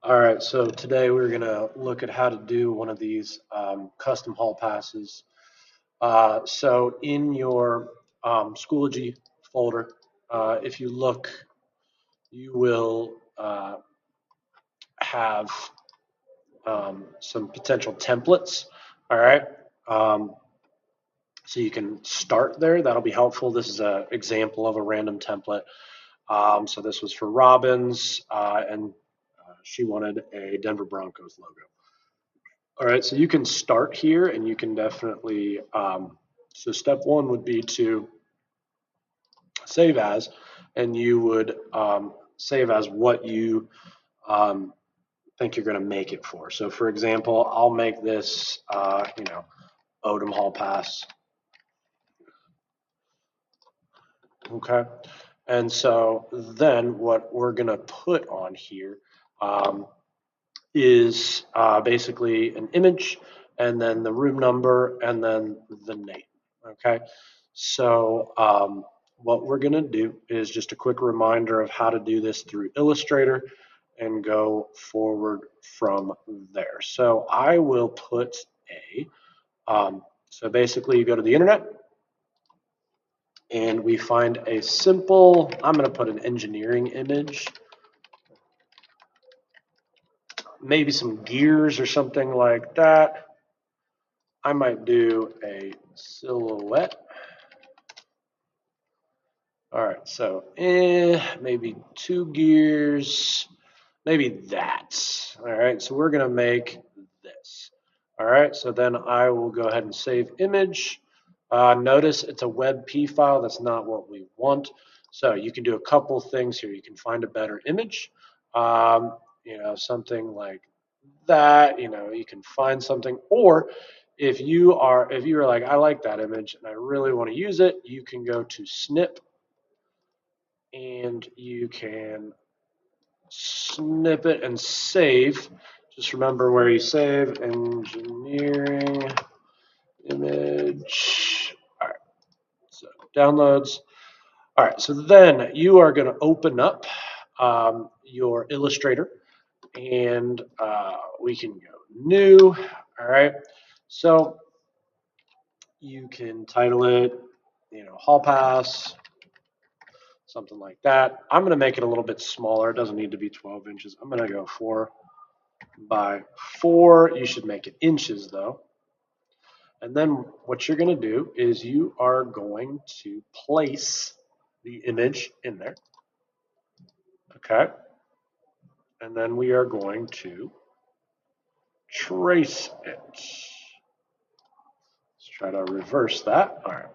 All right, so today we're going to look at how to do one of these custom hall passes. So in your Schoology folder, if you look, you will have some potential templates. All right, um, so you can start there. That'll be helpful. This is an example of a random template. So this was for Robbins, and she wanted a Denver Broncos logo. All right, so you can start here and you can definitely, so step one would be to save as, and you would save as what you um, think you're going to make it for. So for example, I'll make this, Odom Hall Pass. Okay. And so then what we're going to put on here um, is basically an image and then the room number and then the name. Okay. So what we're going to do is just a quick reminder of how to do this through Illustrator and go forward from there. So I will put so basically you go to the internet and we find a simple, I'm going to put an engineering image, maybe some gears or something like that. I might do a silhouette. All right, so maybe two gears, maybe that. All right, so we're gonna make this. All right, so then I will go ahead and save image. Notice it's a WebP file. That's not what we want. So you can do a couple things here. You can find a better image. Something like that. You can find something, or if you are like, I like that image and I really want to use it, you can go to snip and you can snip it and save. Just remember where you save: engineering image. All right, so downloads. All right, so then you are going to open up your Illustrator and we can go new. All right, so you can title it, Hall Pass, something like that. I'm going to make it a little bit smaller. It doesn't need to be 12 inches. I'm going to go 4 by 4. You should make it inches though. And then what you're going to do is you are going to place the image in there. Okay. And then we are going to trace it. Let's try to reverse that. All right.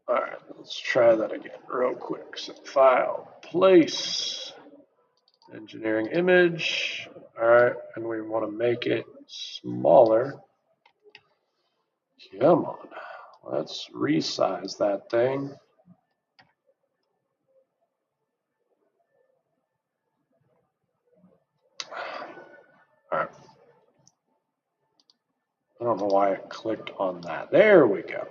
All right, let's try that again real quick. So file, place, engineering image. All right, and we want to make it smaller. Come on, let's resize that thing. All right. I don't know why it clicked on that. There we go.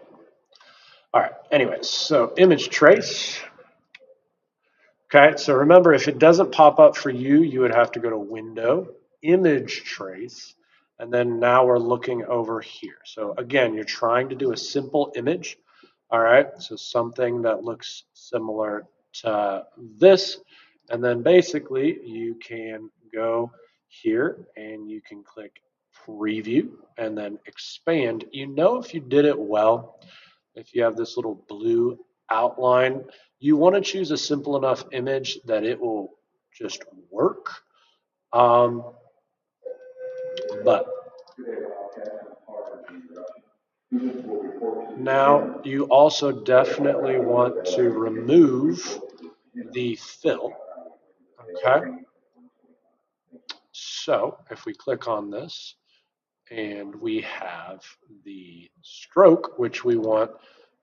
All right, anyways, so image trace. Okay, so remember, if it doesn't pop up for you, you would have to go to Window, Image Trace, and then now we're looking over here. So again, you're trying to do a simple image. All right, so something that looks similar to this. And then basically you can go here and you can click Preview and then expand. If you did it well, if you have this little blue outline, you want to choose a simple enough image that it will just work. But now you also definitely want to remove the fill. Okay. So if we click on this and we have the stroke, which we want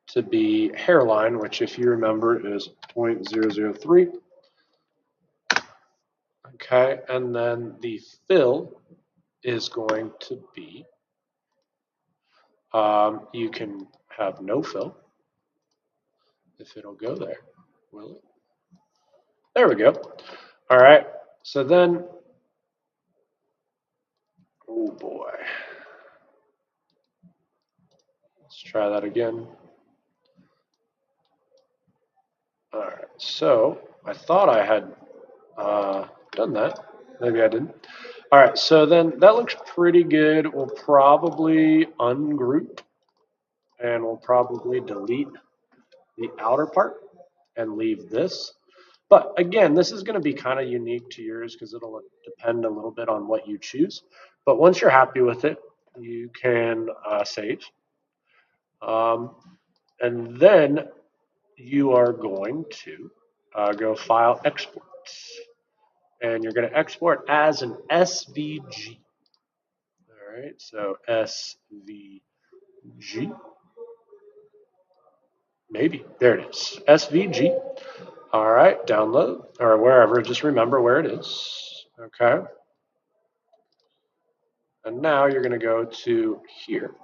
to be hairline, which if you remember is 0.003. Okay, and then the fill is going to be, you can have no fill if it'll go there. Will it? There we go. All right. So then, oh boy. Let's try that again. All right. So I thought I had done that. Maybe I didn't. All right. So then that looks pretty good. We'll probably ungroup and we'll probably delete the outer part and leave this. But again, this is going to be kind of unique to yours because it'll depend a little bit on what you choose. But once you're happy with it, you can save. And then you are going to go File, Export. And you're going to export as an SVG. All right, so SVG. Maybe. There it is. SVG. All right, download or wherever. Just remember where it is. Okay. And now you're going to go to here.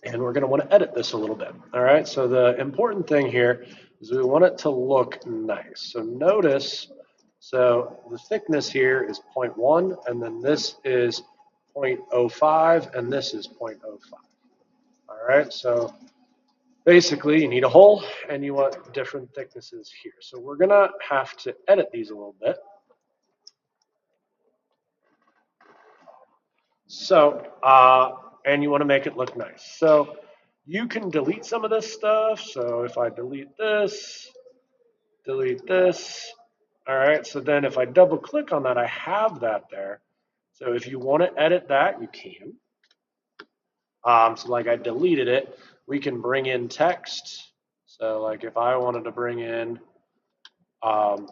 And we're going to want to edit this a little bit. All right, so the important thing here is we want it to look nice. So notice, so the thickness here is 0.1, and then this is 0.05, and this is 0.05. All right, so basically you need a hole, and you want different thicknesses here. So we're going to have to edit these a little bit. So, and you want to make it look nice. So you can delete some of this stuff. So if I delete this, all right. So then if I double click on that, I have that there. So if you want to edit that, you can. So like I deleted it, we can bring in text. So like if I wanted to bring in Odom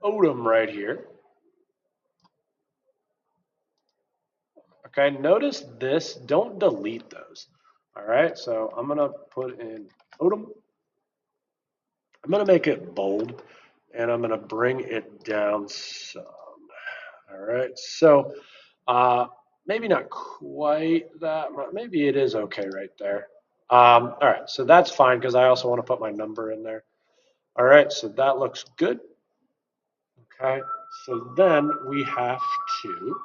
right here. Okay, notice this, don't delete those. All right, so I'm gonna put in Odom. I'm going to make it bold, and I'm going to bring it down some. All right, so maybe not quite that, maybe it is okay right there. All right, so that's fine because I also want to put my number in there. All right, so that looks good. Okay, so then we have to,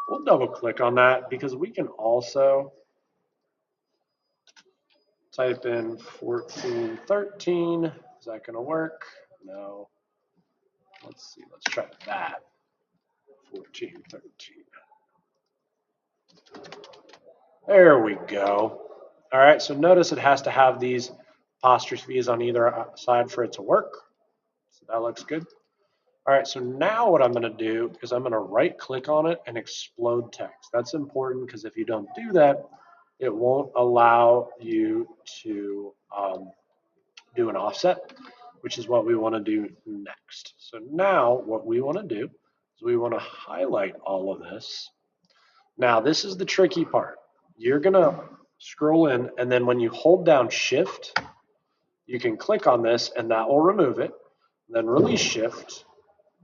we'll double click on that because we can also type in 1413. Is that going to work? No. Let's see, let's try that. 1413. There we go. All right, so notice it has to have these apostrophes on either side for it to work. So that looks good. All right, so now what I'm going to do is I'm going to right click on it and explode text. That's important because if you don't do that, it won't allow you to do an offset, which is what we want to do next. So now what we want to do is we want to highlight all of this. Now this is the tricky part. You're going to scroll in, and then when you hold down Shift, you can click on this and that will remove it. Then release Shift,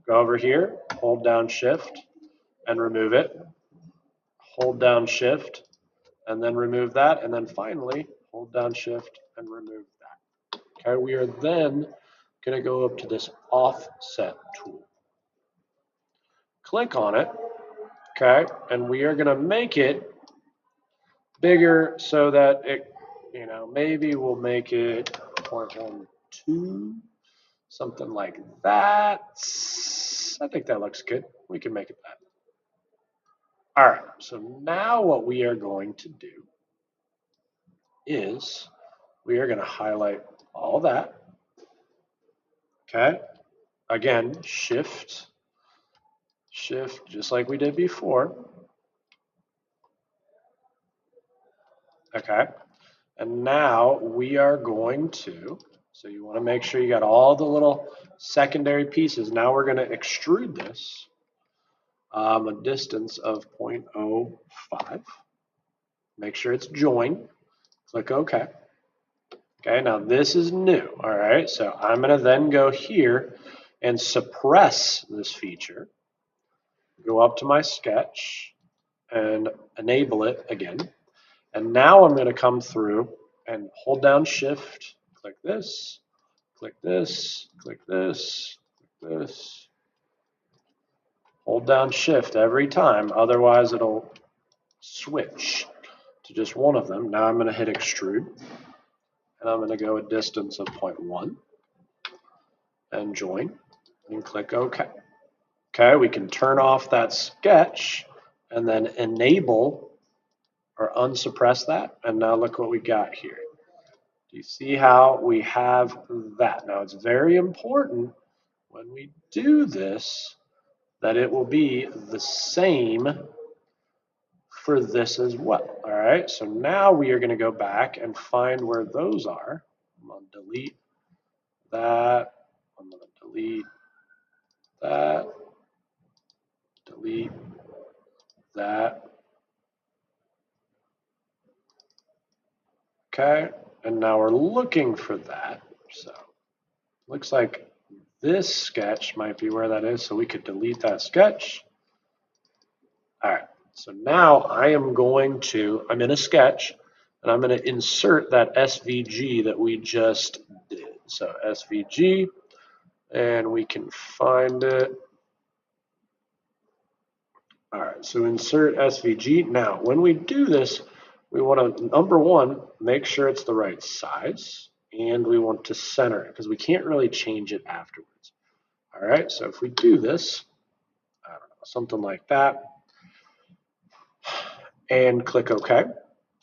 go over here, hold down Shift and remove it. Hold down Shift and then remove that. And then finally, hold down Shift and remove that. Okay, we are then going to go up to this Offset tool. Click on it, okay, and we are going to make it bigger so that it, maybe we'll make it 0.12, something like that. I think that looks good. We can make it that. All right, so now what we are going to do is we are going to highlight all that. Okay, again, Shift, just like we did before. Okay, and now we are going to, so you want to make sure you got all the little secondary pieces. Now we're going to extrude this a distance of 0.05. Make sure it's joined. Click OK. Okay, now this is new. All right, so I'm going to then go here and suppress this feature. Go up to my sketch and enable it again. And now I'm going to come through and hold down Shift, click this, click this, click this, click this. Hold down Shift every time, otherwise it'll switch to just one of them. Now I'm going to hit extrude, and I'm going to go a distance of 0.1 and join, and click OK. Okay, we can turn off that sketch and then enable or unsuppress that, and now look what we got here. Do you see how we have that? Now it's very important when we do this that it will be the same for this as well. All right, so now we are going to go back and find where those are. I'm going to delete that. I'm going to delete that. Delete that. Okay, and now we're looking for that. So looks like this sketch might be where that is, so we could delete that sketch. All right, so now I am going to, I'm in a sketch, and I'm going to insert that SVG that we just did. So SVG, and we can find it. All right, so insert SVG. Now, when we do this, we want to, number one, make sure it's the right size, and we want to center it, because we can't really change it afterwards. All right, so if we do this, I don't know, something like that, and click OK,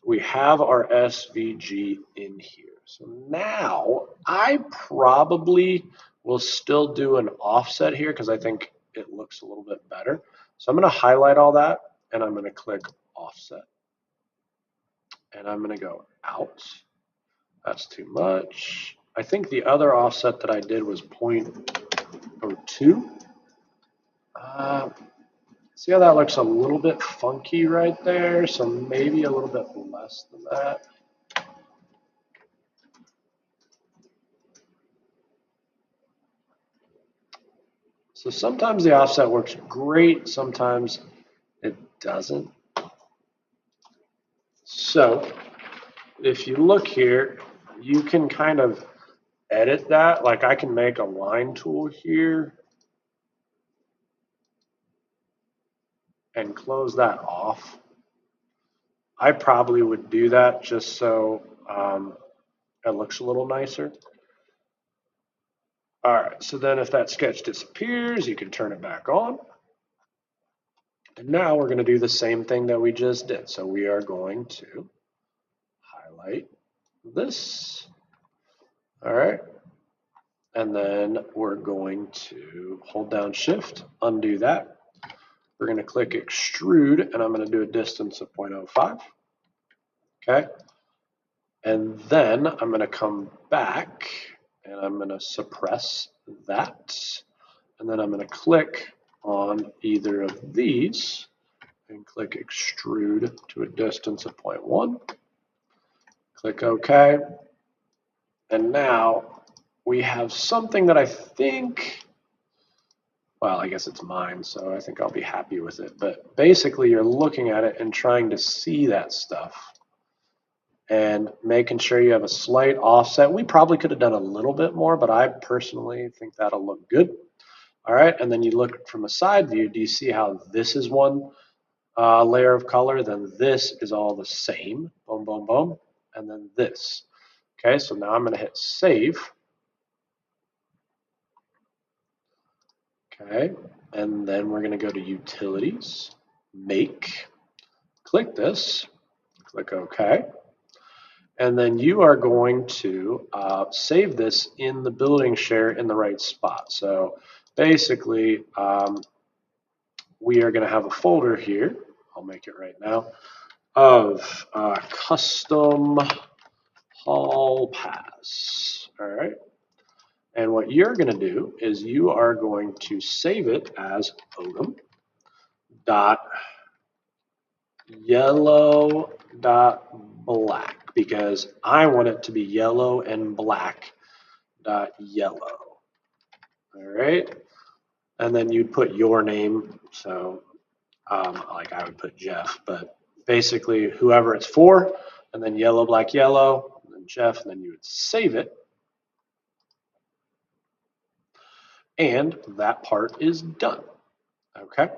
we have our SVG in here. So now I probably will still do an offset here because I think it looks a little bit better. So I'm going to highlight all that, and I'm going to click offset. And I'm going to go out. That's too much. I think the other offset that I did was 0.02. See how that looks a little bit funky right there? So maybe a little bit less than that. So sometimes the offset works great, sometimes it doesn't. So if you look here, you can kind of edit that. Like I can make a line tool here and close that off. I probably would do that just so it looks a little nicer. All right, so then if that sketch disappears, you can turn it back on. And now we're going to do the same thing that we just did. So we are going to highlight this. All right. And then we're going to hold down Shift, undo that. We're going to click extrude, and I'm going to do a distance of 0.05. Okay. And then I'm going to come back, and I'm going to suppress that. And then I'm going to click on either of these and click extrude to a distance of 0.1. Click OK. And now we have something that I think, well, I guess it's mine, so I think I'll be happy with it. But basically, you're looking at it and trying to see that stuff and making sure you have a slight offset. We probably could have done a little bit more, but I personally think that'll look good. All right, and then you look from a side view. Do you see how this is one layer of color? Then this is all the same. Boom, boom, boom. And then this. Okay, so now I'm going to hit save. Okay, and then we're going to go to Utilities, Make, click this, click OK. And then you are going to save this in the building share in the right spot. So basically, we are going to have a folder here. I'll make it right now of custom hall pass. All right. And what you're going to do is you are going to save it as Odom.yellow.black because I want it to be yellow and black.yellow. All right. And then you put your name. So like I would put Jeff, but basically whoever it's for, and then yellow, black, yellow, and then then Jeff, and then you would save it. And that part is done. Okay.